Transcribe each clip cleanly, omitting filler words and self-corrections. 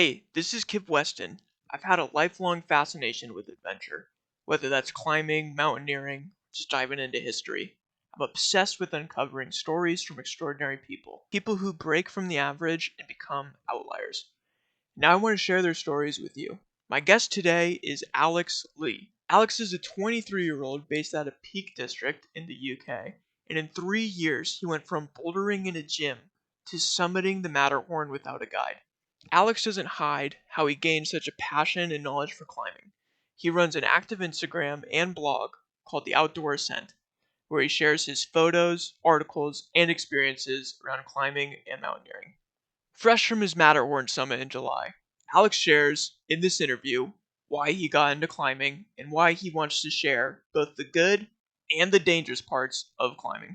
Hey, this is Kip Weston. I've had a lifelong fascination with adventure, whether that's climbing, mountaineering, just diving into history. I'm obsessed with uncovering stories from extraordinary people, people who break from the average and become outliers. Now I want to share their stories with you. My guest today is Alex Lee. Alex is a 23-year-old based out of Peak District in the UK, and in 3 years he went from bouldering in a gym to summiting the Matterhorn without a guide. Alex doesn't hide how he gained such a passion and knowledge for climbing. He runs an active Instagram and blog called The Outdoor Ascent, where he shares his photos, articles, and experiences around climbing and mountaineering. Fresh from his Matterhorn summit in July, Alex shares in this interview why he got into climbing and why he wants to share both the good and the dangerous parts of climbing.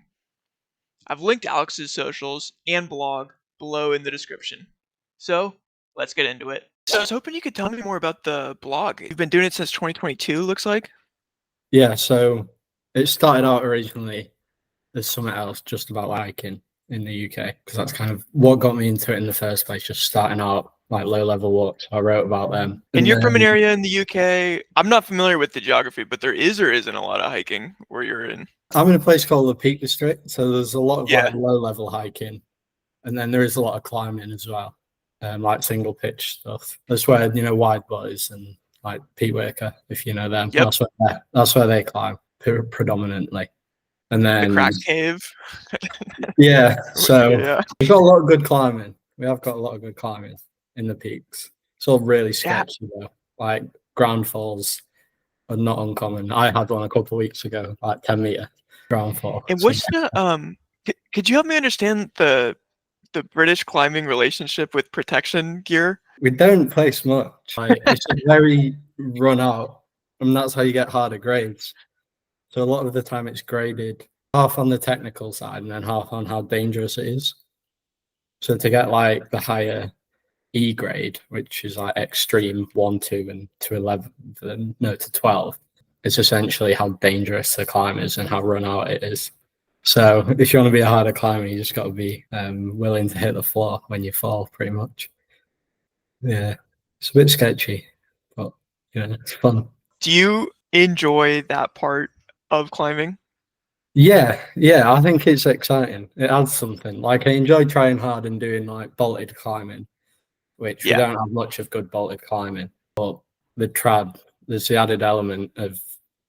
I've linked Alex's socials and blog below in the description. So, let's get into it. So, I was hoping you could tell me more about the blog. You've been doing it since 2022, looks like. Yeah, so it started out originally as something else, just about hiking in the UK, because that's kind of what got me into it in the first place, just starting out like low-level walks. I wrote about them. And you're from an then area in the UK. I'm not familiar with the geography, but there is or isn't a lot of hiking where you're in. I'm in a place called the Peak District, so there's a lot of Yeah. like low-level hiking, and then there is a lot of climbing as well, like single pitch stuff. That's where Wide Boys and like Pete Waker, if you know them. Yep. That's where they climb predominantly. And The then Crack Cave. yeah, so Yeah. we've got a lot of good climbing. We have got a lot of good climbing in the peaks. It's all really Yeah. sketchy though. Like ground falls are not uncommon. I had one a couple of weeks ago, like 10-meter ground fall. And So, what's the could you help me understand the British climbing relationship with protection gear? we don't place much. Like, it's just very run out, and that's how you get harder grades. So a lot of the time it's graded half on the technical side and then half on how dangerous it is. So to get like the higher E grade, which is like extreme 1, 2, and to 11, no, to 12, it's essentially how dangerous the climb is and how run out it is. So if you want to be a harder climber, you just got to be willing to hit the floor when you fall, pretty much. Yeah, it's a bit sketchy, but it's fun. Do you enjoy that part of climbing? Yeah, I think it's exciting. It adds something. Like I enjoy trying hard and doing like bolted climbing, which we Yeah. don't have much of good bolted climbing. But the trad, there's the added element of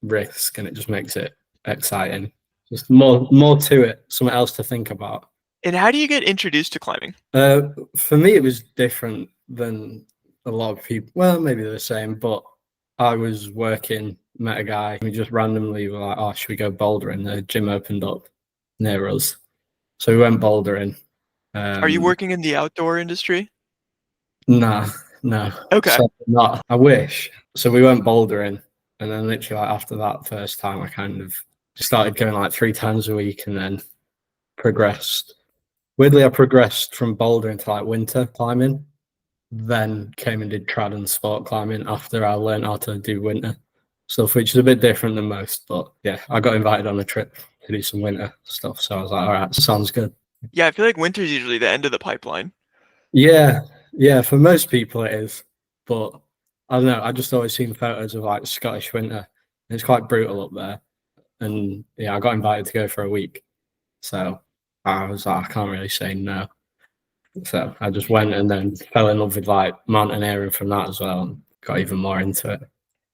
risk, and it just makes it exciting. Just more to it, something else to think about. And how do you get introduced to climbing? For me, it was different than a lot of people. Well, maybe the same, but I was working, met a guy, we just randomly were like, "Oh, should we go bouldering?" The gym opened up near us, so we went bouldering. Are you working in the outdoor industry? No. Okay. So not. I wish. So we went bouldering, and then literally like, after that first time, I kind of started going like 3 times a week, and then progressed. Weirdly, I progressed from bouldering to like winter climbing, then came and did trad and sport climbing after I learned how to do winter stuff, which is a bit different than most. But yeah, I got invited on a trip to do some winter stuff, so I was like, all right, sounds good. Yeah, I feel like winter's usually the end of the pipeline. Yeah, for most people it is, but I don't know. I just always seen photos of like Scottish winter. It's quite brutal up there, and yeah, I got invited to go for a week, so I was like, I can't really say no. So I just went and then fell in love with like mountaineering from that as well, and got even more into it.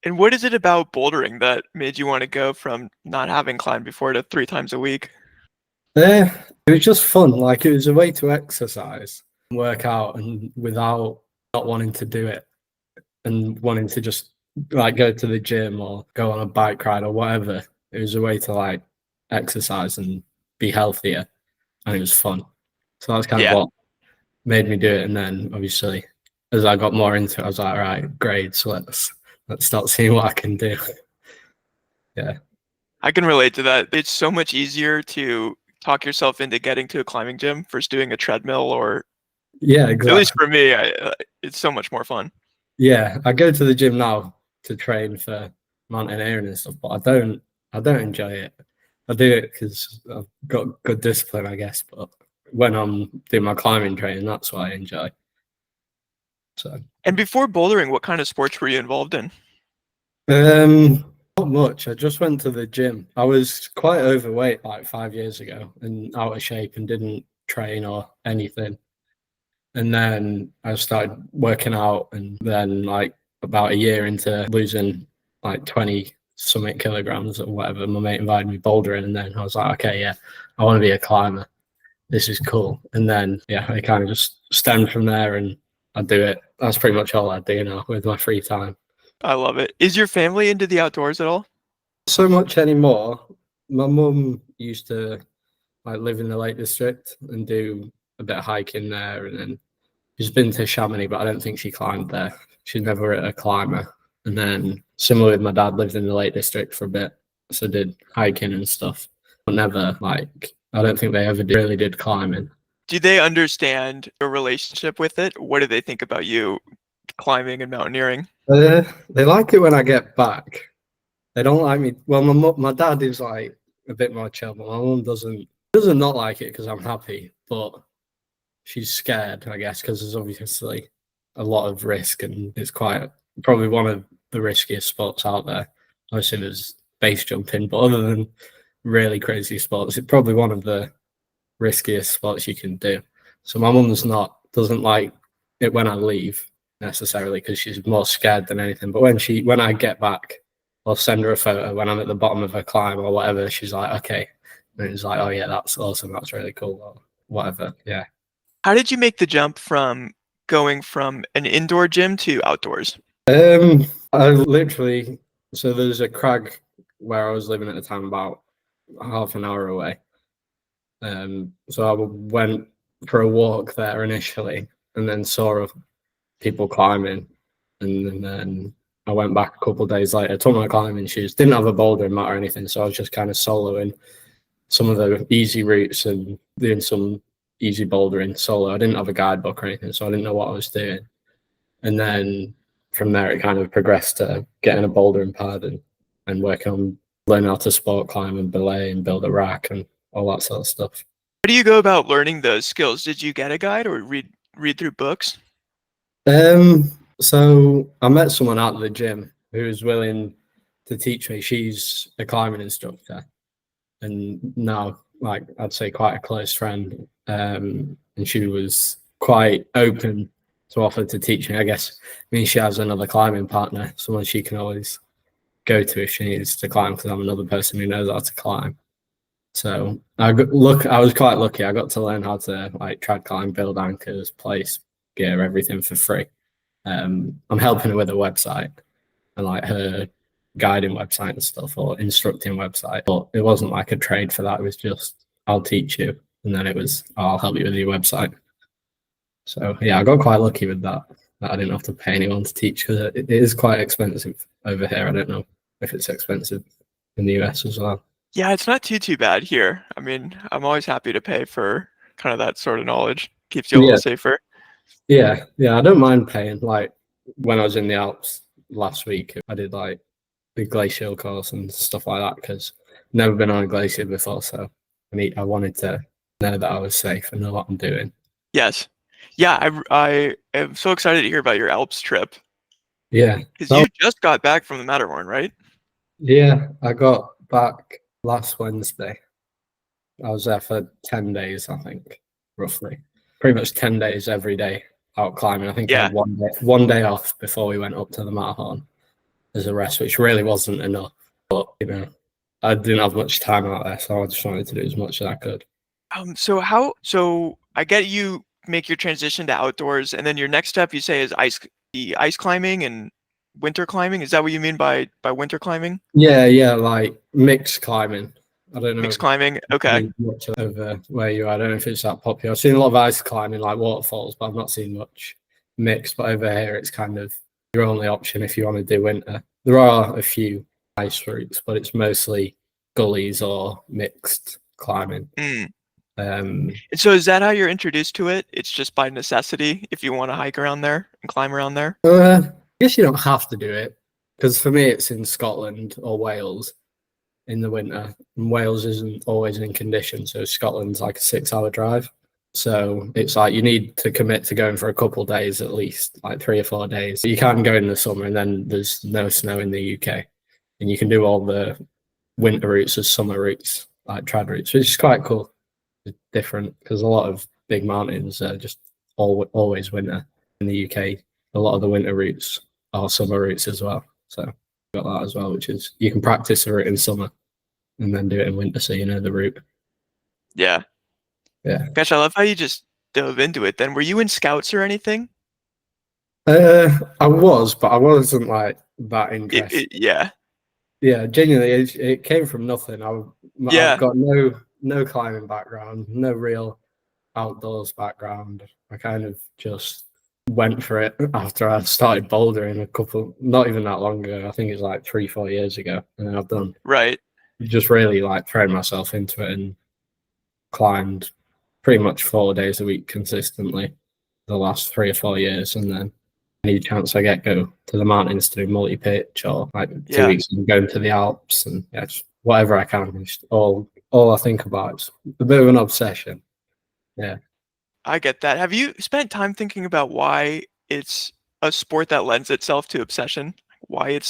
And what is it about bouldering that made you want to go from not having climbed before to 3 times a week? Yeah, it was just fun. Like it was a way to exercise, work out, and without not wanting to do it and wanting to just like go to the gym or go on a bike ride or whatever. It was a way to like exercise and be healthier, and it was fun. So that's kind of Yeah. what made me do it. And then obviously, as I got more into it, I was like, all right, great. So let's start seeing what I can do. Yeah. I can relate to that. It's so much easier to talk yourself into getting to a climbing gym versus doing a treadmill, or Yeah, at least exactly. for me, it's so much more fun. Yeah, I go to the gym now to train for mountaineering and stuff, but I don't enjoy it. I do it because I've got good discipline, I guess. But when I'm doing my climbing training, that's what I enjoy. So And before bouldering, what kind of sports were you involved in? not much. I just went to the gym. I was quite overweight like 5 years ago and out of shape and didn't train or anything. And then I started working out, and then like about a year into losing like 20 something kilograms or whatever, my mate invited me bouldering, and then I was like, okay, yeah, I want to be a climber. This is cool. And then yeah, I kind of just stemmed from there, and I do it. That's pretty much all I do now with my free time. I love it. Is your family into the outdoors at all? So much anymore. My mum used to like live in the Lake District and do a bit of hiking there, and then she's been to Chamonix, but I don't think she climbed there. She's never a climber. And then similar with my dad, lived in the Lake District for a bit, so did hiking and stuff, but never like I don't think they ever really did climbing. Do they understand your relationship with it? What do they think about you climbing and mountaineering? They like it when I get back. They don't like me. Well, my dad is like a bit more chill, but my mum doesn't not like it because I'm happy, but she's scared, I guess, because there's obviously a lot of risk, and it's quite probably one of the riskiest sports out there. Obviously, there's base jumping, but other than really crazy sports, it's probably one of the riskiest sports you can do. So my mum's not doesn't like it when I leave necessarily because she's more scared than anything. But when I get back, I'll send her a photo when I'm at the bottom of a climb or whatever. She's like, okay, and it's like, oh yeah, that's awesome, that's really cool, or whatever. Yeah. How did you make the jump from going from an indoor gym to outdoors? I literally so there's a crag where I was living at the time about half an hour away. So I went for a walk there initially, and then saw people climbing, and then I went back a couple of days later, took my climbing shoes, didn't have a bouldering mat or anything, so I was just kind of soloing some of the easy routes and doing some easy bouldering solo. I didn't have a guidebook or anything, so I didn't know what I was doing. And then from there, it kind of progressed to getting a bouldering pad and working on learning how to sport climb and belay and build a rack and all that sort of stuff. How do you go about learning those skills? Did you get a guide or read through books? So I met someone at the gym who was willing to teach me. She's a climbing instructor, and now like I'd say quite a close friend. And she was quite open to offer to teach me. I guess means she has another climbing partner, someone she can always go to if she needs to climb, because I'm another person who knows how to climb. So I was quite lucky. I got to learn how to like trad climb, build anchors, place gear, everything for free. I'm helping her with a website and like her guiding website and stuff, or instructing website. But it wasn't like a trade for that. It was just I'll teach you, and then it was I'll help you with your website. So yeah, I got quite lucky with that. That I didn't have to pay anyone to teach, because it is quite expensive over here. I don't know if it's expensive in the US as well. Yeah, it's not too bad here. I mean, I'm always happy to pay for kind of that sort of knowledge. Keeps you a little Yeah, safer. yeah. I don't mind paying. Like when I was in the Alps last week, I did like the glacial course and stuff like that because never been on a glacier before. So I wanted to know that I was safe and know what I'm doing. Yes. Yeah, I am so excited to hear about your Alps trip Yeah. because So you just got back from the Matterhorn, right? yeah, I got back last Wednesday. I was there for 10 days, I think, roughly. Pretty much 10 days every day out climbing. I think I Yeah. had one day off before we went up to the Matterhorn as a rest, which really wasn't enough. But I didn't have much time out there, so I just wanted to do as much as I could. So I get you make your transition to outdoors, and then your next step you say is ice climbing and winter climbing. Is that what you mean by winter climbing? Yeah, like mixed climbing. I don't know Mixed climbing. Okay. much over where you are. I don't know if it's that popular. I've seen a lot of ice climbing, like waterfalls, but I've not seen much mixed. But over here, it's kind of your only option if you want to do winter. There are a few ice routes, but it's mostly gullies or mixed climbing. Mm. Um, And so is that how you're introduced to it? It's just by necessity if you want to hike around there and climb around there? I guess you don't have to do it, because for me, it's in Scotland or Wales in the winter. And Wales isn't always in condition, so Scotland's like a 6-hour drive. So it's like you need to commit to going for a couple of days at least, like 3 or 4 days. You can't go in the summer and then there's no snow in the UK. And you can do all the winter routes as summer routes, like trad routes, which is quite cool. It's different because a lot of big mountains are just always winter in the UK. A lot of the winter routes are summer routes as well. So got that as well, which is you can practice the route in summer and then do it in winter so you know the route. Yeah. Yeah. Gosh, I love how you just dove into it then. Were you in scouts or anything? I was, but I wasn't like that interested. Yeah. Yeah, genuinely, it came from nothing. I've Yeah. got no climbing background, no real outdoors background. I kind of just went for it after I started bouldering not even that long ago. I think it's like 3, 4 years ago, and then I've done Right. just really like thrown myself into it and climbed pretty much 4 days a week consistently the last 3 or 4 years, and then any chance I get, go to the mountains to do multi-pitch or like two Yeah. weeks and going to the Alps and yeah, just whatever I can. It's all I think about. It's a bit of an obsession. Yeah. I get that. Have you spent time thinking about why it's a sport that lends itself to obsession? Why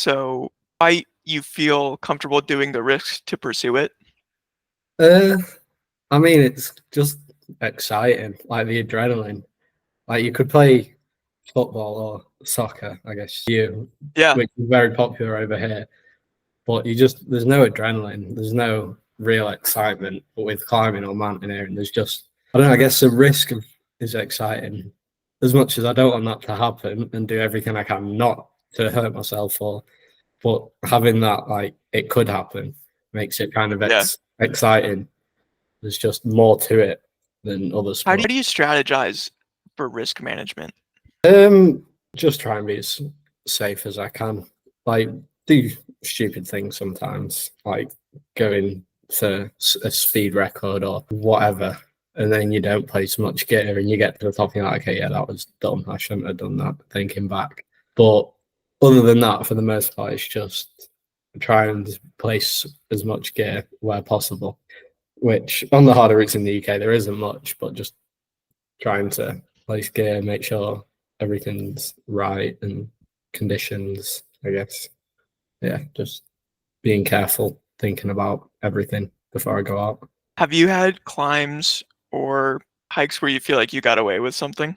you feel comfortable doing the risks to pursue it? Uh, I mean, it's just exciting, like the adrenaline. Like you could play football or soccer, I guess Yeah. which is very popular over here. But there's no adrenaline, there's no real excitement. But with climbing or mountaineering, there's just I don't know. I guess the risk is exciting as much as I don't want that to happen and do everything I can not to hurt myself but having that like it could happen makes it kind of Yeah. exciting. There's just more to it than other How sports. do you strategize for risk management? Just try and be as safe as I can. Like do stupid things sometimes, like going for a speed record or whatever, and then you don't place much gear, and you get to the top, and you're like, okay, yeah, that was dumb. I shouldn't have done that. Thinking back, but other than that, for the most part, it's just try and place as much gear where possible. Which on the harder routes in the UK there isn't much, but just trying to place gear, make sure everything's right and conditions, I guess. Yeah, just being careful, thinking about everything before I go out. Have you had climbs or hikes where you feel like you got away with something?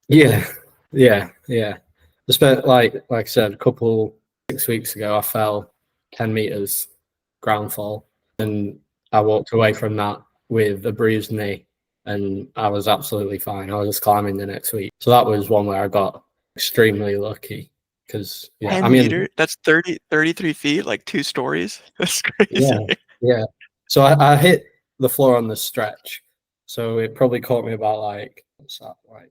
Yeah, yeah. I spent like I said, a couple 6 weeks ago, I fell 10 meters ground fall, and I walked away from that with a bruised knee, and I was absolutely fine. I was just climbing the next week, so that was one where I got extremely lucky because yeah, I 10 mean meter? That's 33 feet, like 2 stories. That's yeah, crazy. yeah. So I hit the floor on the stretch, so it probably caught me about like what's that like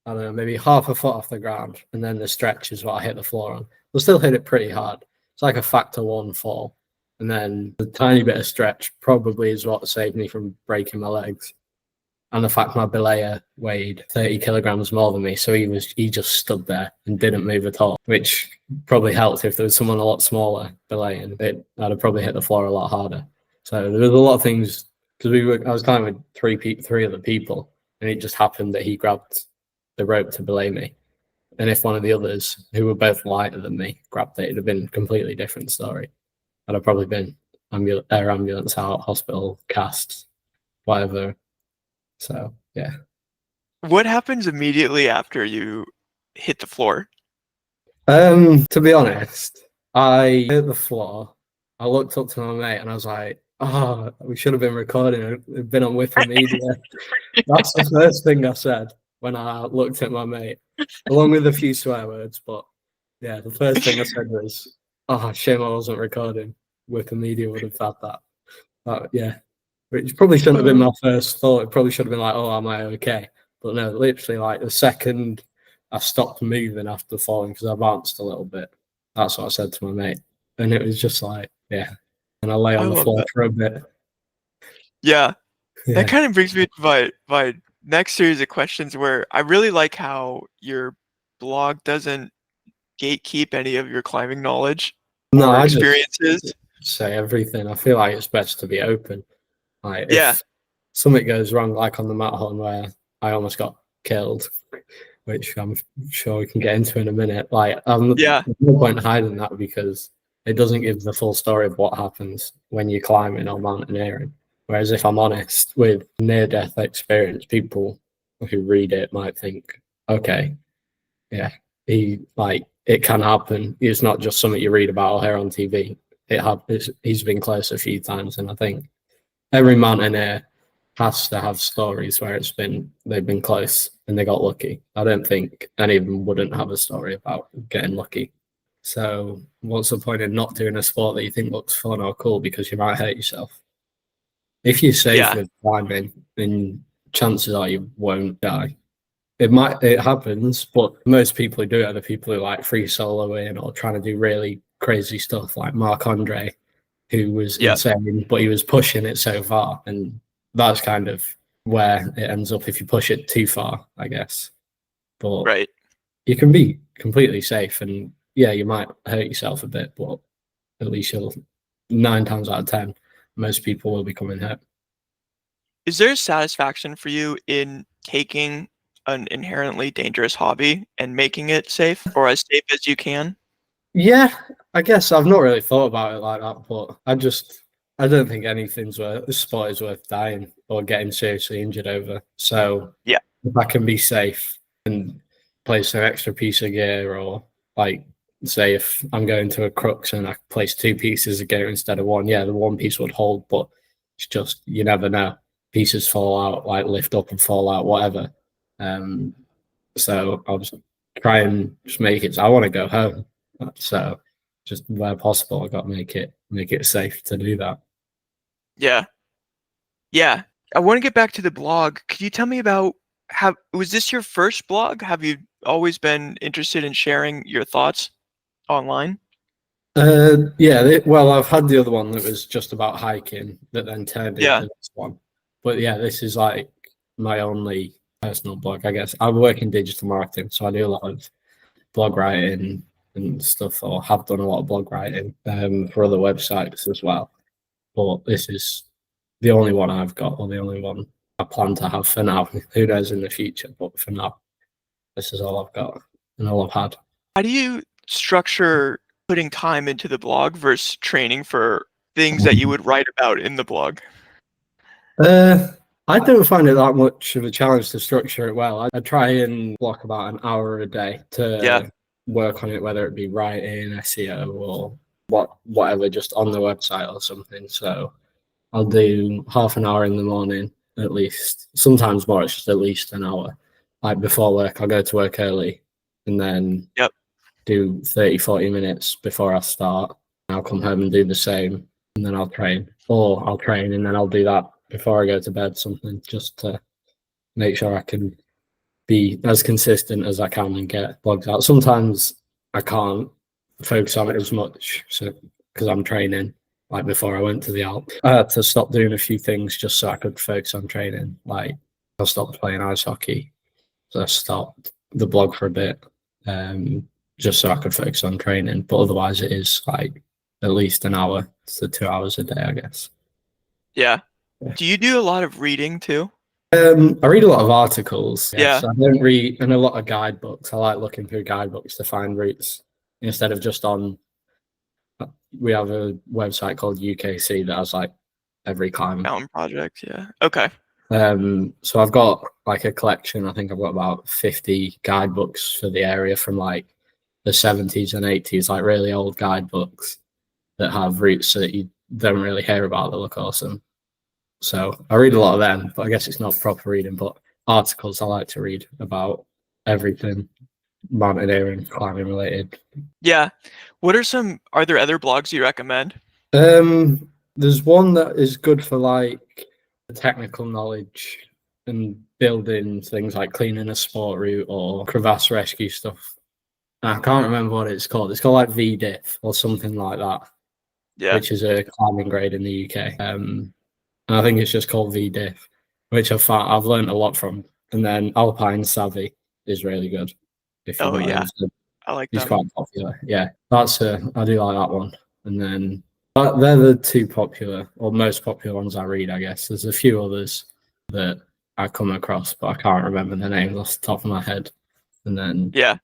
I don't know, maybe half a foot off the ground, and then the stretch is what I hit the floor on. But still hit it pretty hard. It's like a factor one fall. And then the tiny bit of stretch probably is what saved me from breaking my legs. And the fact my belayer weighed 30 kilograms more than me, so he just stood there and didn't move at all, which probably helped if there was someone a lot smaller belaying. I'd have probably hit the floor a lot harder. So there was a lot of things because I was climbing with three other people, and it just happened that he grabbed the rope to belay me. And if one of the others, who were both lighter than me, grabbed it, it'd have been a completely different story. I'd have probably been air ambulance out, hospital, cast, whatever. So yeah. What happens immediately after you hit the floor? To be honest, I hit the floor. I looked up to my mate and I was like, "Oh, we should have been recording. It'd been on Wikimedia." That's the first thing I said when I looked at my mate, along with a few swear words. But yeah, the first thing I said was, "Oh, shame I wasn't recording. Wikimedia would have had that." But yeah, which probably shouldn't have been Uh, my first thought. It probably should have been like, "Oh, am I okay?" But no, literally, like the second I stopped moving after falling because I bounced a little bit. That's what I said to my mate, and it was just like, yeah. And I lay I on the love floor that. for a bit. Yeah, that Yeah. kind of brings me to my next series of questions where I really like how your blog doesn't gatekeep any of your climbing knowledge No, or I just experiences. say everything. I feel like it's best to be open. Like Yeah, something goes wrong, like on the Matterhorn where I almost got killed, which I'm sure we can get into in a minute. Like, Yeah, there's no point hiding that because it doesn't give the full story of what happens when you're climbing or mountaineering. Whereas if I'm honest, with near-death experience, people who read it might think, okay, yeah, it can happen. It's not just something you read about or hear on TV. It happens. He's been close a few times, and I think every mountaineer has to have stories where they've been close and they got lucky. I don't think any of them wouldn't have a story about getting lucky. So what's the point in not doing a sport that you think looks fun or cool because you might hurt yourself? If you're safe yeah, with climbing, then chances are you won't die. It happens, but most people who do it are the people who like free soloing or trying to do really crazy stuff like Mark Andre, who was yeah, insane, but he was pushing it so far. And that's kind of where it ends up if you push it too far, I guess. But right. you can be completely safe and yeah, you might hurt yourself a bit, but at least you'll 9 times out of 10, most people will be coming hurt. Is there satisfaction for you in taking an inherently dangerous hobby and making it safe or as safe as you can? Yeah, I guess I've not really thought about it like that, but I don't think this sport is worth dying or getting seriously injured over. So Yeah, if I can be safe and place an extra piece of gear, or like say if I'm going to a crux and I place 2 pieces of gear instead of one, yeah, the one piece would hold, but it's just you never know. Pieces fall out, like lift up and fall out, whatever. Um, so I'll just try and just make it. I want to go home, so just where possible, I got to make it safe to do that. yeah, yeah. I want to get back to the blog. Could you tell me about how was this your first blog? Have you always been interested in sharing your thoughts online? Yeah, well, I've had the other one that was just about hiking that then turned into Yeah, this one. But yeah, this is like my only personal blog, I guess. I work in digital marketing, so I do a lot of blog writing and stuff, or have done a lot of blog writing for other websites as well. But this is the only one I've got, or the only one I plan to have for now. Who knows in the future? But for now, this is all I've got and all I've had. how do you structure putting time into the blog versus training for things that you would write about in the blog? Uh, I don't find it that much of a challenge to structure it well. I try and block about an hour a day Yeah, to work on it, whether it be writing, SEO, or whatever, just on the website or something. So I'll do half an hour in the morning at least. Sometimes more, it's just at least an hour. Like before work, I'll go to work early and then yep, do 30, 40 minutes before I start. I'll come home and do the same, and then I'll train. Or I'll train and then I'll do that before I go to bed, something just to make sure I can be as consistent as I can and get blogs out. Sometimes I can't focus on it as much, so because I'm training. Like before I went to the Alps, I had to stop doing a few things just so I could focus on training. Like I stopped playing ice hockey, so I stopped the blog for a bit, just so I could focus on training. But otherwise, it is like at least an hour to 2 hours a day, I guess. yeah. Yeah. Do you do a lot of reading too? I read a lot of articles. Yes, Yeah, I don't read and a lot of guidebooks. I like looking through guidebooks to find routes instead of just on. We have a website called UKC that has like every climb. mountain project. Yeah. Okay. So I've got like a collection. I think I've got about 50 guidebooks for the area from like the 70s and 80s, like really old guidebooks that have routes that you don't really hear about that look awesome. So I read a lot of them, but I guess it's not proper reading. But articles I like to read about everything mountaineering, climbing related. Yeah. Are there other blogs you recommend? There's one that is good for like the technical knowledge and building things like cleaning a sport route or crevasse rescue stuff. I can't remember what it's called. It's called like VDIF or something like that, Yeah. which is a climbing grade in the UK. And I think it's just called VDIF, which I've learned a lot from. And then Alpine Savvy is really good. If you Oh, know yeah. him, I like he's them. quite popular. Yeah, I do like that one. And then they're the two popular or most popular ones I read. I guess there's a few others that I come across, but I can't remember the names off the top of my head. And then Yeah.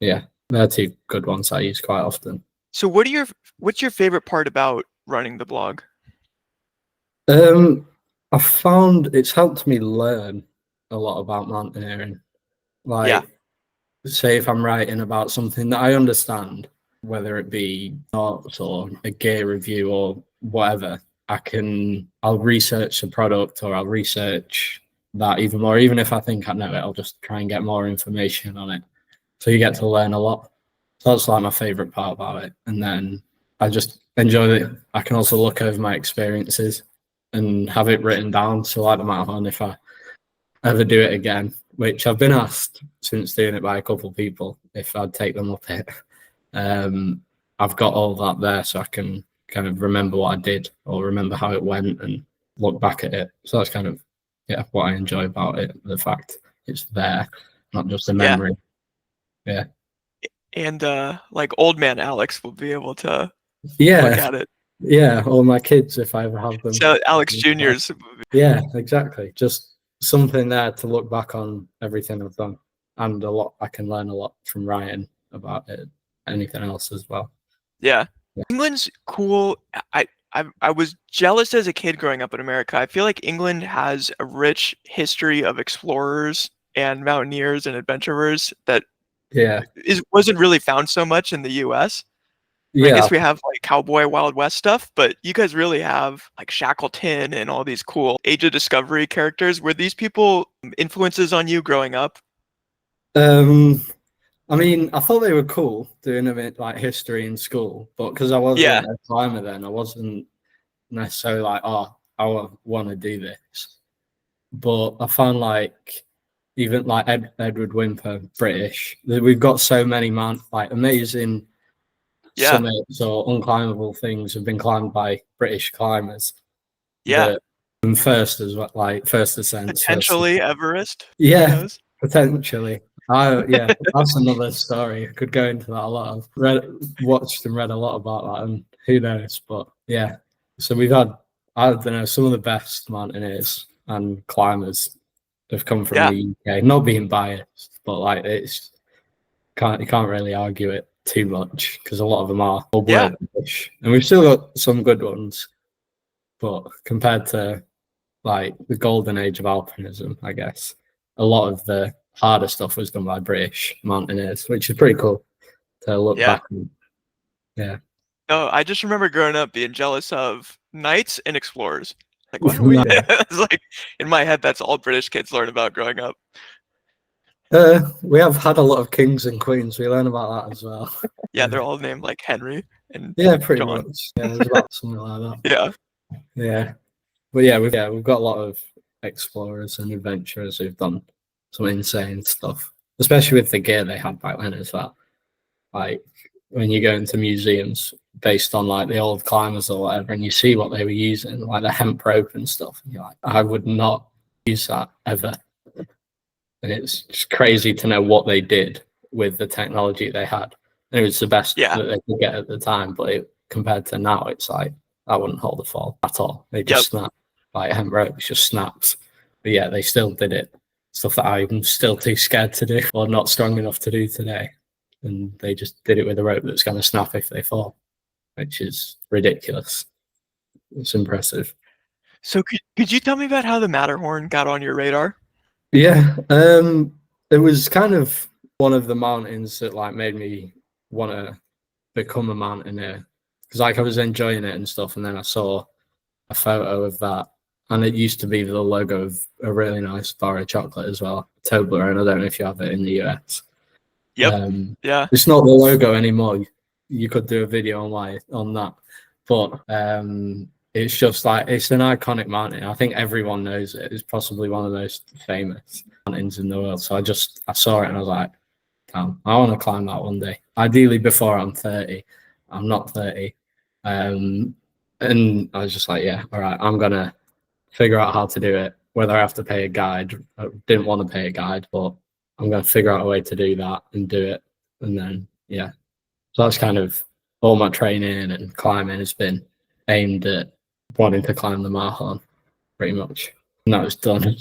yeah, they're two good ones I use quite often. So what's your favorite part about running the blog? I found it's helped me learn a lot about mountaineering. Yeah. Like, say if I'm writing about something that I understand, whether it be notes or a gear review or whatever, I'll research the product or I'll research that even more. Even if I think I know it, I'll just try and get more information on it. So you get to learn a lot. So that's like my favorite part about it. And then I just enjoy it. I can also look over my experiences and have it written down. So like the Matterhorn, if I ever do it again, which I've been asked since doing it by a couple of people, if I'd take them up it. I've got all that there so I can kind of remember what I did or remember how it went and look back at it. So that's kind of what I enjoy about it, the fact it's there, not just a Yeah. memory. Yeah. And like old man Alex will be able to look Yeah. at it. Yeah. Or my kids if I ever have them. So Alex Jr.'s. Yeah, exactly. Just something there to look back on everything I've done. And a lot I can learn a lot from Ryan about it, anything else as well. Yeah. Yeah. England's cool. I was jealous as a kid growing up in America. I feel like England has a rich history of explorers and mountaineers and adventurers that Yeah. wasn't really found so much in the US. I mean, I Yeah. guess we have like cowboy Wild West stuff, but you guys really have like Shackleton and all these cool Age of Discovery characters. Were these people influences on you growing up? I mean, I thought they were cool doing a bit like history in school, but because I Yeah, wasn't a climber then, I wasn't necessarily like, oh, I want to do this. But I found like even like Edward Whymper, British, we've got so many like amazing yeah, summits or unclimbable things have been climbed by British climbers yeah. that first as well, like first ascents, first. Potentially Everest. Who Yeah, knows? potentially. Yeah, that's another story. I could go into that a lot. I've watched and read a lot about that, and who knows? But yeah, so we've had, I don't know, some of the best mountaineers and climbers have come from Yeah, the UK. Not being biased, but like you can't really argue it too much because a lot of them are or yeah, were British, and we've still got some good ones. But compared to like the golden age of alpinism, I guess a lot of the harder stuff was done by British mountaineers, which is pretty cool to look yeah. back and yeah. No, I just remember growing up being jealous of knights and explorers. Like, why don't we? It's like in my head, that's all British kids learn about growing up. We have had a lot of kings and queens. We learn about that as well. Yeah, they're all named like Henry and Yeah, pretty John. much. Yeah, there's about something like that. Yeah, Yeah, but we've got a lot of explorers and adventurers who've done some insane stuff, especially with the gear they had back then as well. Like when you go into museums based on like the old climbers or whatever, and you see what they were using, like the hemp rope and stuff, and you're like, I would not use that ever. And it's just crazy to know what they did with the technology they had. And it was the best yeah, that they could get at the time, but compared to now, it's like I wouldn't hold a fall at all. They yep, just snap like hemp rope just snaps. But yeah, they still did it. Stuff that I'm still too scared to do or not strong enough to do today. And they just did it with a rope that's going to snap if they fall, which is ridiculous. It's impressive. So could you tell me about how the Matterhorn got on your radar? Yeah, it was kind of one of the mountains that like made me want to become a mountaineer because like I was enjoying it and stuff, and then I saw a photo of that, and it used to be the logo of a really nice bar of chocolate as well, Toblerone. I don't know if you have it in the US. Yep. Yeah. It's not the logo anymore. You could do a video on that, but it's just like it's an iconic mountain. I think everyone knows it. It's possibly one of the most famous mountains in the world. So I saw it and I was like, damn, I want to climb that one day. Ideally before I'm 30. I'm not 30. And I was just like, yeah, all right, I'm gonna figure out how to do it. Whether I have to pay a guide, I didn't want to pay a guide, but I'm gonna figure out a way to do that and do it. And then yeah, so that's kind of all my training and climbing has been aimed at wanting to climb the Matterhorn, pretty much. and that was done.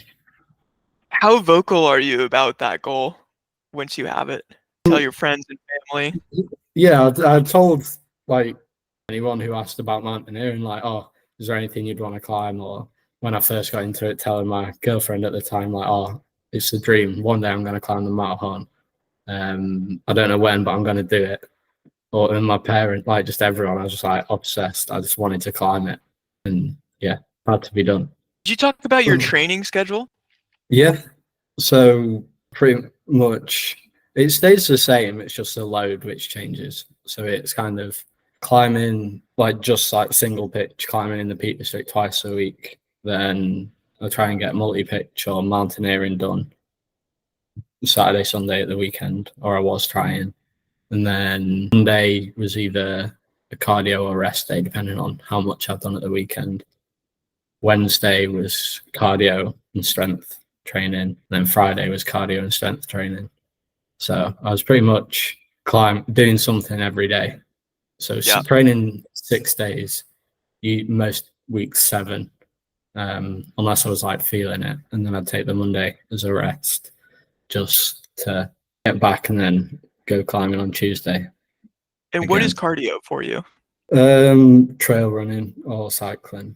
How vocal are you about that goal once you have it? Tell your friends and family. Yeah, I told like anyone who asked about Mountaineer and like, oh, is there anything you'd want to climb? Or when I first got into it, telling my girlfriend at the time, like, oh, it's a dream. One day I'm going to climb the Matterhorn. I don't know when, but I'm going to do it. Or and my parents, like just everyone, I was just like obsessed. I just wanted to climb it, and yeah, had to be done. Did you talk about your training schedule? Yeah, so pretty much it stays the same. It's just the load which changes. So it's kind of climbing like just like single pitch, climbing in the Peak District twice a week. Then I try and get multi pitch or mountaineering done Saturday, Sunday at the weekend, or I was trying. And then Monday was either a cardio or rest day, depending on how much I've done at the weekend. Wednesday was cardio and strength training. Then Friday was cardio and strength training. So I was pretty much doing something every day. So Yeah. training 6 days, most weeks 7, unless I was like feeling it. And then I'd take the Monday as a rest just to get back and then go climbing on Tuesday. And what is cardio for you? Trail running or cycling,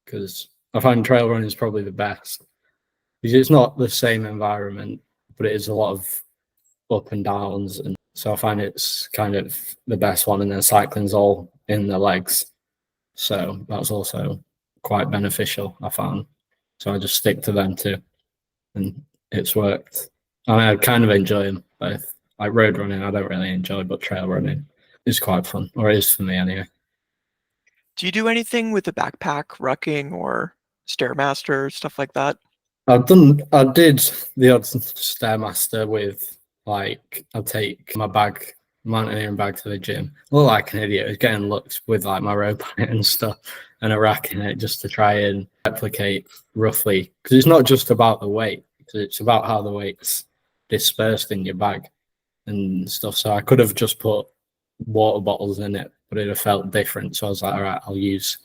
because I find trail running is probably the best because it's not the same environment, but it is a lot of up and downs, and so I find it's kind of the best one. And then cycling's all in the legs, so that's also quite beneficial, I found. So I just stick to them too, and it's worked. I kind of enjoy them both. Like road running, I don't really enjoy, but trail running is quite fun, or it is for me anyway. Do you do anything with the backpack, rucking, or Stairmaster, stuff like that? I did the odd Stairmaster with like I'd take my bag, mountaineering bag to the gym. I look like an idiot. I was getting looks with like my rope on it and stuff and a rack in it just to try and replicate roughly, because it's not just about the weight, because it's about how the weight's dispersed in your bag and stuff. So I could have just put water bottles in it, but it'd have felt different. So I was like, all right, I'll use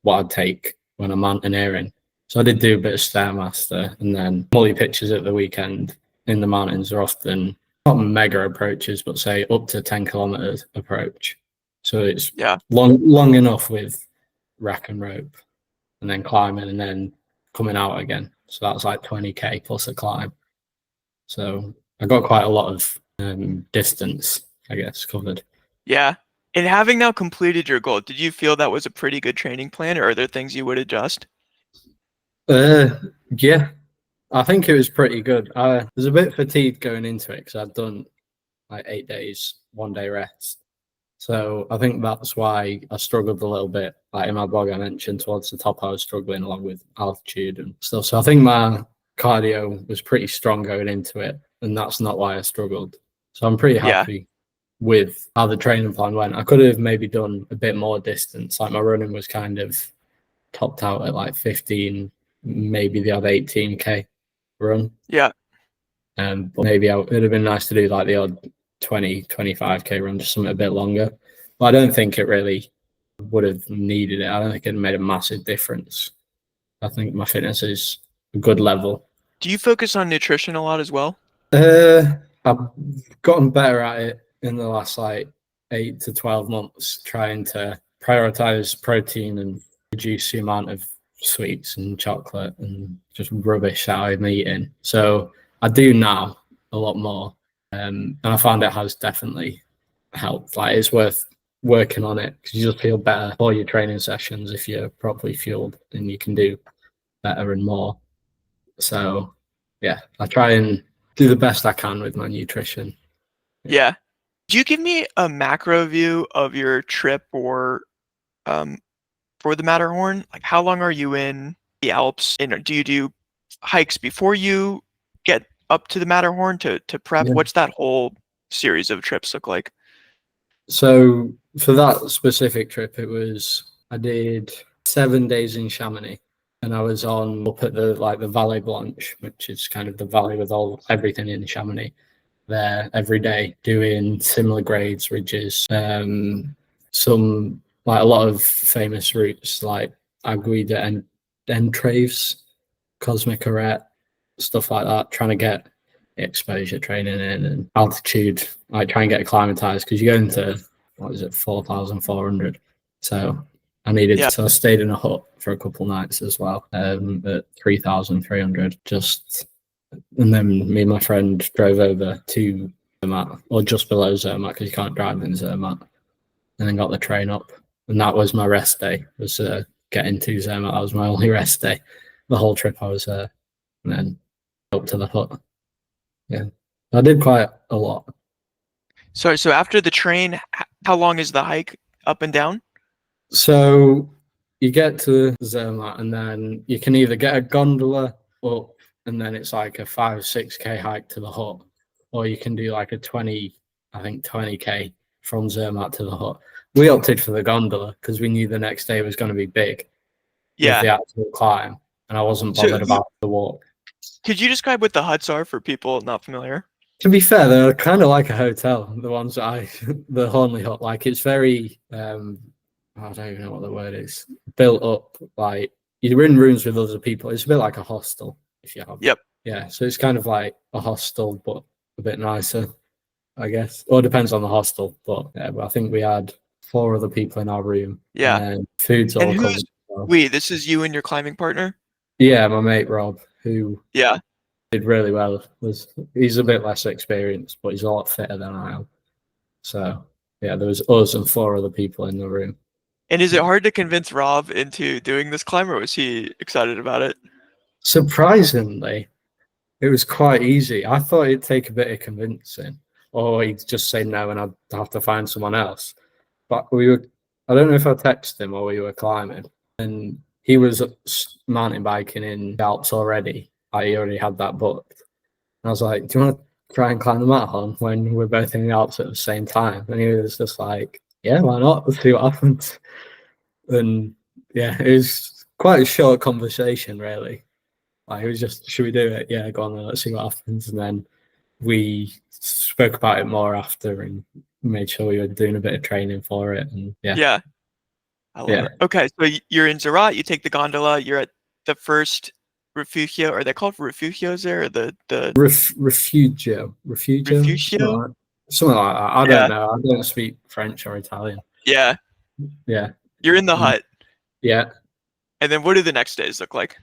what I'd take when I'm mountaineering. So I did do a bit of Stairmaster, and then multi pitches at the weekend in the mountains are often not mega approaches, but say up to 10 kilometers approach. So it's long enough with rack and rope, and then climbing, and then coming out again. So that's like 20k plus a climb. So I got quite a lot of distance, I guess, covered. Yeah. And having now completed your goal, did you feel that was a pretty good training plan, or are there things you would adjust? Yeah, I think it was pretty good. I was a bit fatigued going into it because I'd done like 8 days, 1 day rest. So I think that's why I struggled a little bit. Like in my blog, I mentioned towards the top, I was struggling along with altitude and stuff. So I think my cardio was pretty strong going into it, and that's not why I struggled. So I'm pretty happy with how the training plan went. I could have maybe done a bit more distance. Like my running was kind of topped out at like 15, maybe the other 18k run. Yeah. But maybe it'd have been nice to do like the odd 20, 25k run, just something a bit longer. But I don't think it really would have needed it. I don't think it made a massive difference. I think my fitness is a good level. Do you focus on nutrition a lot as well? I've gotten better at it in the last like 8 to 12 months, trying to prioritize protein and reduce the amount of sweets and chocolate and just rubbish that I'm eating. So I do now a lot more, and I found it has definitely helped. Like it's worth working on it because you just feel better for your training sessions if you're properly fueled, and you can do better and more. So yeah, I try and do the best I can with my nutrition. Yeah. Do you give me a macro view of your trip or for the Matterhorn? Like how long are you in the Alps? And do you do hikes before you get up to the Matterhorn to prep? Yeah. What's that whole series of trips look like? So for that specific trip, I did 7 days in Chamonix, and I was up at the Vallée Blanche, which is kind of the valley with everything in Chamonix. There every day, doing similar grades, ridges, some like a lot of famous routes like Aiguille d'Entraves, cosmic arret, stuff like that, trying to get exposure training in and altitude, like try and get acclimatized because you go into, what is it, 4,400. So so I stayed in a hut for a couple nights as well, at 3,300 and then me and my friend drove over to Zermatt, or just below Zermatt because you can't drive in Zermatt, and then got the train up. And that was my rest day, was getting to Zermatt. That was my only rest day. The whole trip I was there, and then up to the hut. Yeah, I did quite a lot. So after the train, how long is the hike up and down? So you get to Zermatt, and then you can either get a gondola up, and then it's like a 5 or 6K hike to the hut, or you can do like a 20K from Zermatt to the hut. We opted for the gondola because we knew the next day was going to be big with the actual climb, and I wasn't bothered about the walk. Could you describe what the huts are for people not familiar? To be fair, they're kind of like a hotel. The ones that the Hornley hut, like it's very, I don't even know what the word is. Built up like you're in rooms with other people. It's a bit like a hostel, if you have. Yep. Yeah, so it's kind of like a hostel, but a bit nicer, I guess. Or it depends on the hostel, but yeah. But I think we had 4 other people in our room. Yeah. And then food's all covered. This is you and your climbing partner? Yeah, my mate Rob, who did really well. He's a bit less experienced, but he's a lot fitter than I am. So yeah, there was us and 4 other people in the room. And is it hard to convince Rob into doing this climb, or was he excited about it? Surprisingly, it was quite easy. I thought it'd take a bit of convincing, or he'd just say no and I'd have to find someone else. But I don't know if I texted him or we were climbing, and he was mountain biking in the Alps already. He already had that booked. And I was like, do you want to try and climb the Matterhorn when we're both in the Alps at the same time? And he was just like, yeah, why not? Let's see what happens. And yeah, it was quite a short conversation, really. Like, it was just, should we do it? Yeah, go on then, let's see what happens. And then we spoke about it more after and made sure we were doing a bit of training for it. And yeah. I love it. Okay, so you're in Zermatt, you take the gondola, you're at the first refugio. Are they called refugios there? Or refugio. Something like that. I don't know. I don't speak French or Italian. Yeah. Yeah. You're in the hut. Yeah. And then what do the next days look like?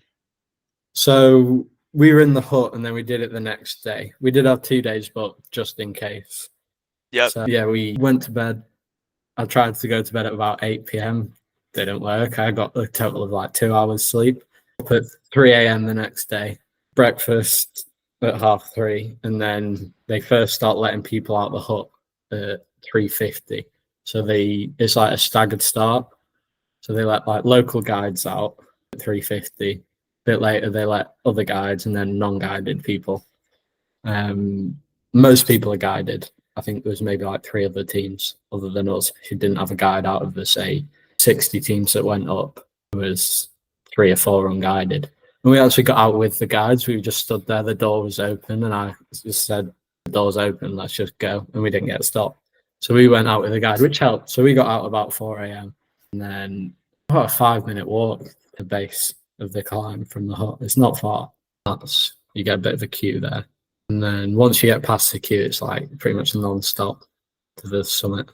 So we were in the hut and then we did it the next day. We did have 2 days booked just in case. Yeah. So yeah, we went to bed. I tried to go to bed at about 8 p.m. Didn't work. I got a total of like 2 hours sleep. Up at 3 a.m. the next day. Breakfast at 3:30, and then they first start letting people out the hut at 3:50. So it's like a staggered start. So they let like local guides out at 3:50. A bit later they let other guides and then non-guided people. Most people are guided. I think there was maybe like 3 other teams other than us who didn't have a guide out of the, say, 60 teams that went up. There was 3 or 4 unguided. And we actually got out with the guides. We just stood there. The door was open and I just said, the door's open, let's just go. And we didn't get stopped. So we went out with the guide, which helped. So we got out about 4 a.m. and then about a 5-minute walk to the base of the climb from the hut. It's not far. You get a bit of a queue there. And then once you get past the queue, it's like pretty much non-stop to the summit.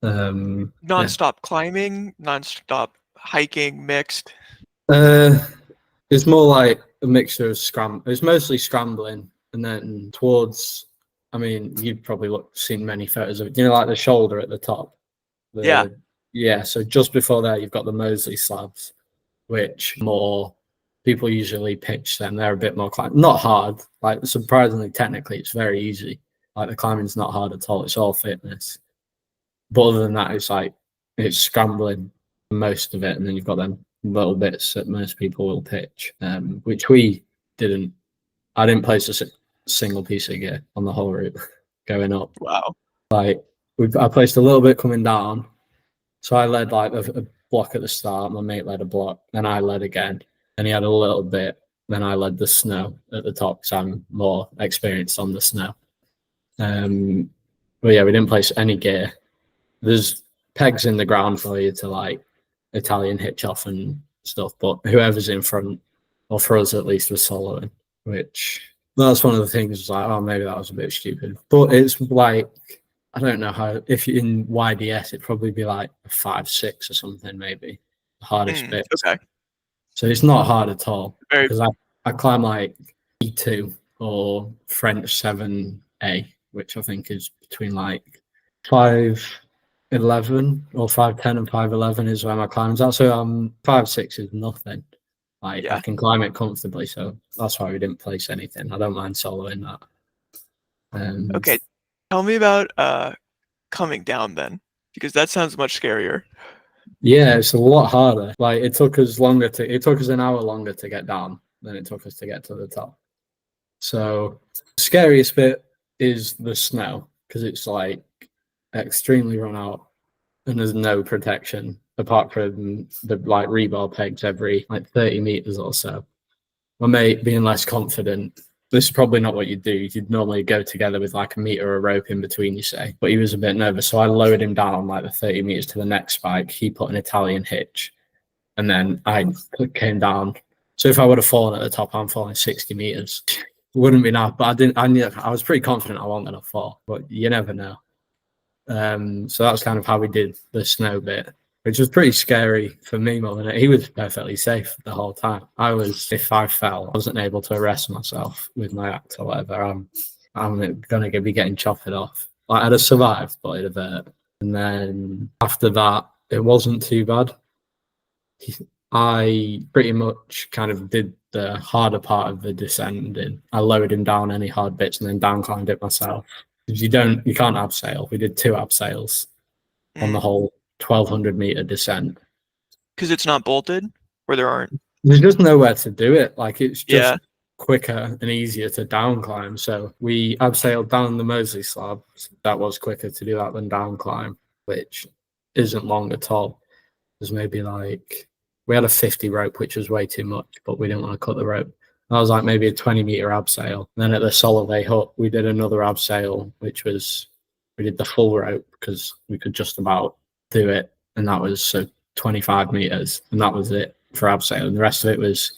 Non-stop climbing, non-stop hiking, mixed? It's more like a mixture of It's mostly scrambling. And then towards, I mean, you've probably seen many photos of it. Like the shoulder at the top. Yeah, so just before there, you've got the Moseley slabs, which more people usually pitch them. They're a bit more not hard. Like, surprisingly, technically, it's very easy. Like, the climbing's not hard at all. It's all fitness. But other than that, it's scrambling most of it, and then you've got them little bits that most people will pitch, which we didn't. I didn't place a single piece of gear on the whole route going up. Wow. Like, I placed a little bit coming down. So I led like a block at the start. My mate led a block. Then I led again. And he had a little bit. Then I led the snow at the top because I'm more experienced on the snow. But yeah, we didn't place any gear. There's pegs in the ground for you to like Italian hitch off and stuff. But whoever's in front or for us at least, was soloing, which that's one of the things. Like, oh, maybe that was a bit stupid, but it's like I don't know how. If you're in YDS, it'd probably be like a 5-6 or something, maybe the hardest bit. Okay. So it's not hard at all Very. because I climb like E2 or French 7A, which I think is between like 5'11" or 5'10" and 5'11" is where my climb's at. So 5'6" is nothing. Like I Yeah. can climb it comfortably, so that's why we didn't place anything. I don't mind soloing that. Okay. Tell me about coming down then, because that sounds much scarier. Yeah, it's a lot harder. Like it took us an hour longer to get down than it took us to get to the top. So the scariest bit is the snow because it's like extremely run out and there's no protection apart from the like rebar pegs every like 30 meters or so. My mate being less confident, this is probably not what you'd do. You'd normally go together with like a meter of rope in between, you say. But he was a bit nervous. So I lowered him down like the 30 meters to the next spike. He put an Italian hitch. And then I came down. So if I would have fallen at the top, I'm falling 60 meters. Wouldn't be now, but I was pretty confident I wasn't going to fall, but you never know. So that's kind of how we did the snow bit, which was pretty scary for me more than it. He was perfectly safe the whole time. If I fell, I wasn't able to arrest myself with my axe or whatever. I'm going to be getting chopped off. Like, I'd have survived, but it'd have hurt. And then after that, it wasn't too bad. I pretty much kind of did the harder part of the descending. I lowered him down any hard bits and then down climbed it myself. You can't abseil. We did 2 abseils on the whole 1,200 meter descent. Because it's not bolted, or there aren't. There's just nowhere to do it. Like it's just Yeah. quicker and easier to down climb. So we abseiled down the Moseley slab. That was quicker to do that than down climb, which isn't long at all. There's maybe like we had a 50 rope, which was way too much, but we didn't want to cut the rope. That was like maybe a 20-meter abseil. And then at the Soloway hut, we did another abseil, which was we did the full rope because we could just about do it, and that was 25 meters, and that was it for abseil. And the rest of it was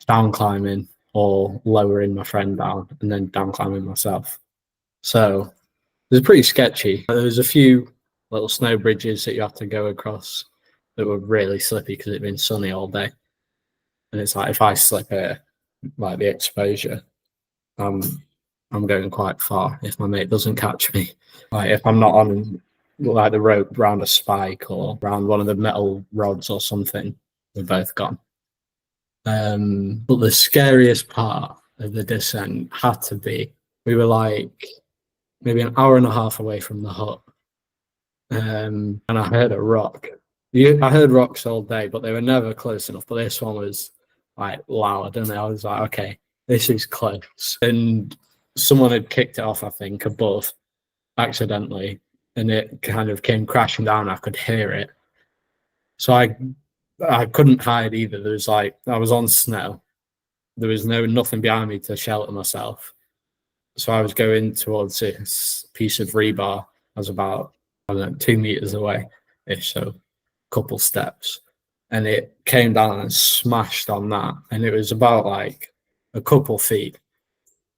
down climbing or lowering my friend down, and then down climbing myself. So it was pretty sketchy. There was a few little snow bridges that you have to go across that were really slippy because it'd been sunny all day. And it's like if I slip here, like the exposure, I'm going quite far if my mate doesn't catch me. Like if I'm not on like the rope round a spike or round one of the metal rods or something, we're both gone. But the scariest part of the descent had to be we were like maybe an hour and a half away from the hut. And I heard a rock. I heard rocks all day, but they were never close enough. But this one was like loud, and I was like, okay, this is close. And someone had kicked it off, I think, above accidentally, and it kind of came crashing down. I could hear it. So I couldn't hide either. There was like I was on snow. There was nothing behind me to shelter myself. So I was going towards this piece of rebar. I was about 2 meters away, ish, so a couple steps, and it came down and smashed on that, and it was about like a couple feet.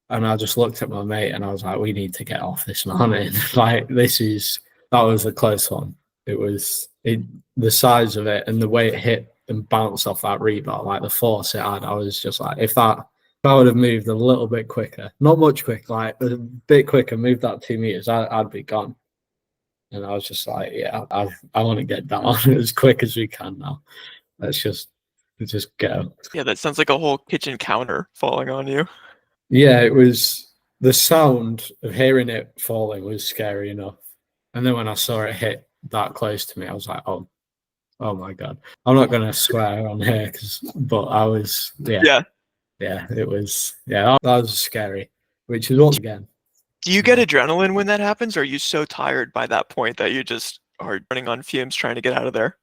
And I just looked at my mate and I was like, we need to get off this mountain. Like that was a close one. The size of it and the way it hit and bounced off that rebar, like the force it had, I was just like, if I would have moved a little bit quicker, not much quicker, like a bit quicker, moved that 2 meters, I'd be gone. And I was just like, yeah, I want to get down as quick as we can now. Let's just go. Yeah, that sounds like a whole kitchen counter falling on you. Yeah, it was the sound of hearing it falling was scary enough. And then when I saw it hit that close to me, I was like, oh my God. I'm not going to swear on here, but I was, yeah, it was, that was scary, which is once again. Do you get adrenaline when that happens, or are you so tired by that point that you just are running on fumes trying to get out of there?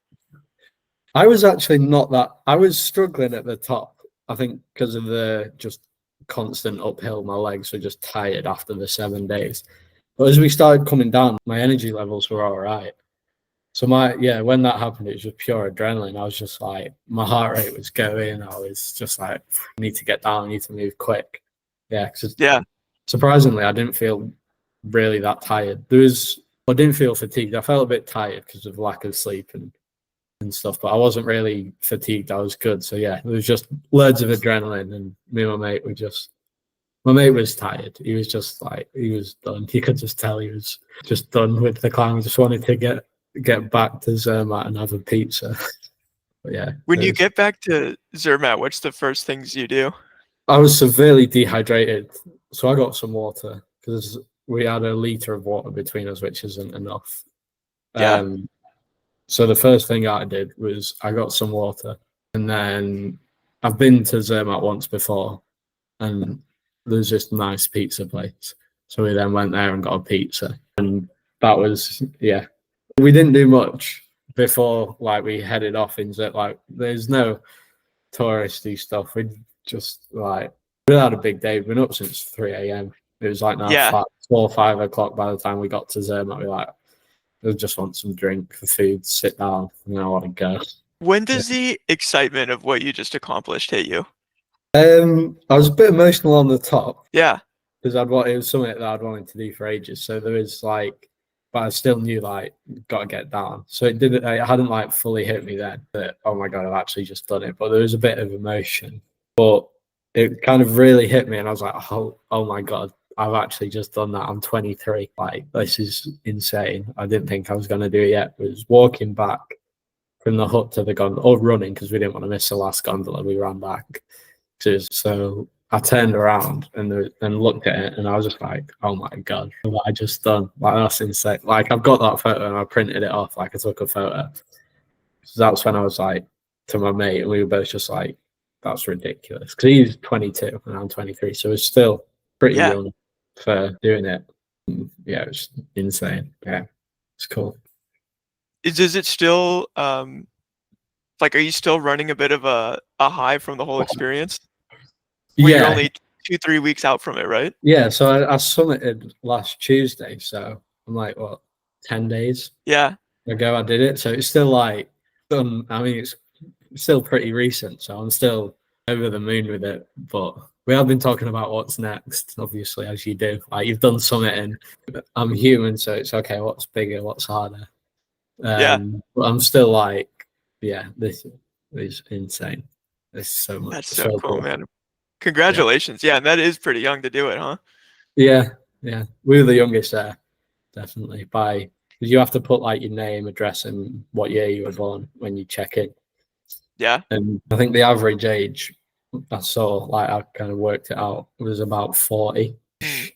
I was actually not that. I was struggling at the top, I think, because of the just constant uphill. My legs were just tired after the 7 days. But as we started coming down, my energy levels were all right. So when that happened, it was just pure adrenaline. I was just like, my heart rate was going. I was just like, I need to get down, I need to move quick. Yeah, because Yeah. surprisingly, I didn't feel really that tired. I didn't feel fatigued. I felt a bit tired because of lack of sleep and stuff, but I wasn't really fatigued. I was good. So yeah, there was just loads of adrenaline, and me and my mate was tired. He was just like, he was done. You could just tell he was just done with the climb. He just wanted to get back to Zermatt and have a pizza. But yeah, When you get back to Zermatt, what's the first things you do? I was severely dehydrated, so I got some water because we had a liter of water between us, which isn't enough. Yeah. So the first thing I did was I got some water, and then I've been to Zermatt once before, and there's this nice pizza place. So we then went there and got a pizza, and that was We didn't do much before like we headed off in Zermatt. Like there's no touristy stuff. We had a big day. We've been up since 3 a.m. It was like now Yeah. 4 or 5 o'clock by the time we got to Zermatt. We like, I just want some drink, food, sit down, and then I want to go. When does the excitement of what you just accomplished hit you? I was a bit emotional on the top Yeah. because it was something that I'd wanted to do for ages. So there was like, but I still knew like got to get down. So it hadn't like fully hit me then that, oh my god, I've actually just done it. But there was a bit of emotion, but it kind of really hit me, and I was like, oh my god, I've actually just done that. I'm 23. Like this is insane. I didn't think I was going to do it yet. I was walking back from the hut to the gondola, or running because we didn't want to miss the last gondola. We ran back. So I turned around and looked at it, and I was just like, "Oh my god, what I just done! Like that's insane!" Like I've got that photo and I printed it off. Like I took a photo. So that's when I was like to my mate, and we were both just like, "That's ridiculous." Because he's 22 and I'm 23, so it's still pretty Yeah. young for doing it. Yeah, it's insane. Yeah, it's cool. Does it still like are you still running a bit of a high from the whole experience? Well, you're Yeah, only 2-3 weeks out from it, right? yeah. So I summited last Tuesday, so I'm like, what, 10 days Yeah. ago I did it. So it's still like done. I mean, it's still pretty recent, so I'm still over the moon with it. But we have been talking about what's next, obviously, as you do. Like you've done something, and I'm human, so it's okay. What's bigger? What's harder? Yeah. But I'm still like, yeah, this is insane. It's That's so so cool, cool. man. Yeah, Congratulations. Yeah, and that is pretty young to do it, huh? yeah, yeah. We were the youngest there, definitely. Because you have to put like your name, address, and what year you were born when you check in. Yeah. And I think the average age I saw, like I kind of worked it out, was about 40. Mm.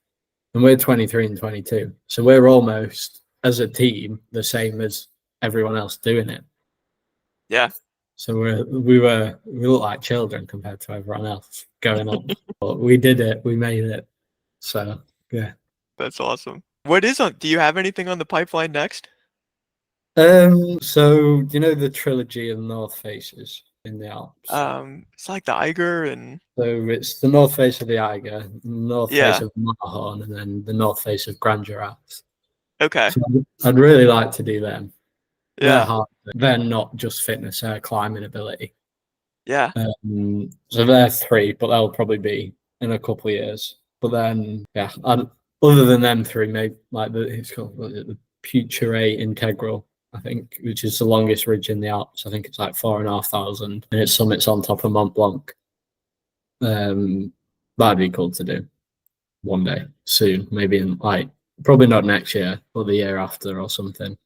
And we're 23 and 22. So we're almost, as a team, the same as everyone else doing it. Yeah. So we look like children compared to everyone else going on. But we did it, we made it. So yeah. That's awesome. What is on do you have anything on the pipeline next? So you know the trilogy of North Faces in the Alps? It's like the Eiger and So it's the North Face of the Eiger, North Face yeah. of Matterhorn, and then the North Face of Grand Giraffes. Okay. So I'd really like to do them. They're Yeah. hard. They're not just fitness, they're climbing ability. Yeah. So they're three, but they'll probably be in a couple of years. But then, yeah, other than them three, maybe like it's called the Puture Integral, I think, which is the longest ridge in the Alps. I think it's like 4,500, and it summits on top of Mont Blanc. That'd be cool to do one day soon, maybe in like probably not next year, but the year after or something.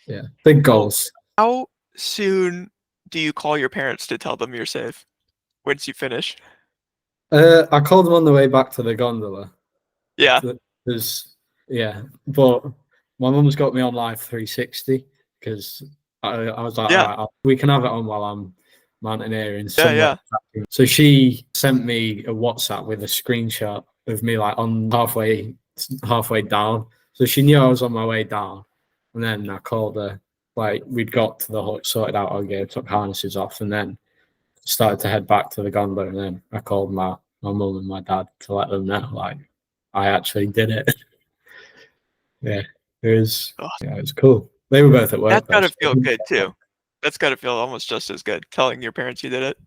Yeah, big Well, goals. how soon do you call your parents to tell them you're safe once you finish? I called them on the way back to the gondola. Yeah. There's but my mum's got me on Live 360 because I was like, Yeah. all right, we can have it on while I'm mountaineering Yeah, somewhere. yeah. So she sent me a WhatsApp with a screenshot of me like on halfway down. So she knew I was on my way down, and then I called her. Like we'd got to the hut, sorted out our gear, took harnesses off, and then started to head back to the gondola. And then I called my mum and my dad to let them know like I actually did it. Yeah, it was Oh, yeah, it was cool. They were both at That's work though. gotta So feel good too. That's gotta feel almost just as good, telling your parents you did it.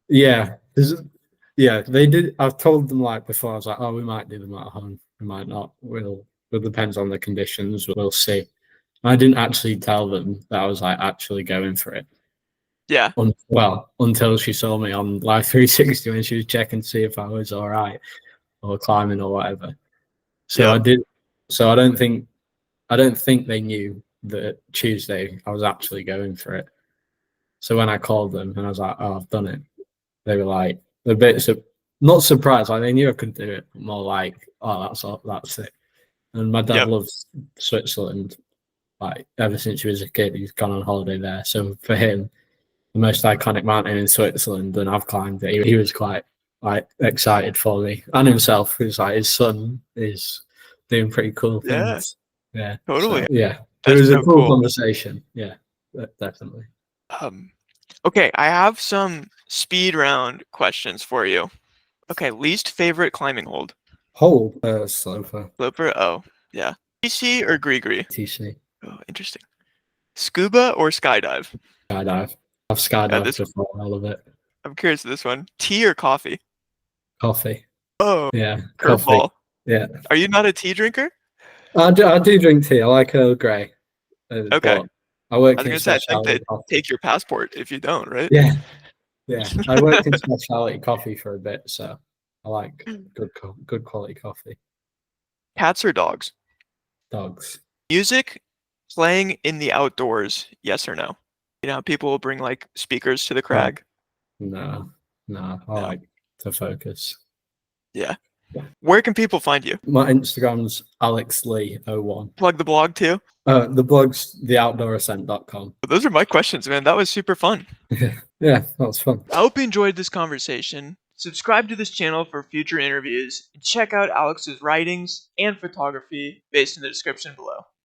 yeah, yeah, they did. I've told them like before. I was like, oh, we might do them at home. We might not. It depends on the conditions. We'll see. I didn't actually tell them that I was like actually going for it. Yeah. Well, until she saw me on Live 360 when she was checking to see if I was all right or climbing or whatever. So I Yep. did. So I don't think they knew that Tuesday I was actually going for it. So when I called them and I was like, "Oh, I've done it," they were like a bit not surprised. Like they knew I could do it, but more like, "Oh, that's it." And my dad Yep. loves Switzerland. Like ever since he was a kid, he's gone on holiday there. So for him, the most iconic mountain in Switzerland, and I've climbed it. He was quite like excited for me and himself. He was like his son is doing pretty cool Yeah. things. Yeah. So Totally. yeah, it That's was a so cool cool. conversation. Yeah, definitely. Um, okay, I have some speed round questions for you. Okay, least favorite climbing hold? Whole Sloper Flipper? Oh, yeah. TC or Gree? TC Oh, interesting. Scuba or skydive? skydive. I've Yeah, skydived this before. I love it. I'm curious of this one. Tea or coffee? Coffee. Oh, Yeah, coffee. curveball. Yeah, Are you not a tea drinker? I do drink tea. I like Earl Grey, Okay. but I I work was in gonna say I think specialty they'd coffee. take your passport if you don't, right? Yeah, yeah. I worked in specialty coffee for a bit, so I like good quality coffee. Cats or dogs? Dogs. Music playing in the outdoors, yes or no? You know, people will bring like speakers to the Oh, crag. no, no. I No. like to focus. Yeah. Yeah. Where can people find you? My Instagram's AlexLee01. Plug the blog too. The blog's theoutdoorascent.com. Those are my questions, man. That was super fun. Yeah, that was fun. I hope you enjoyed this conversation. Subscribe to this channel for future interviews and check out Alex's writings and photography based in the description below.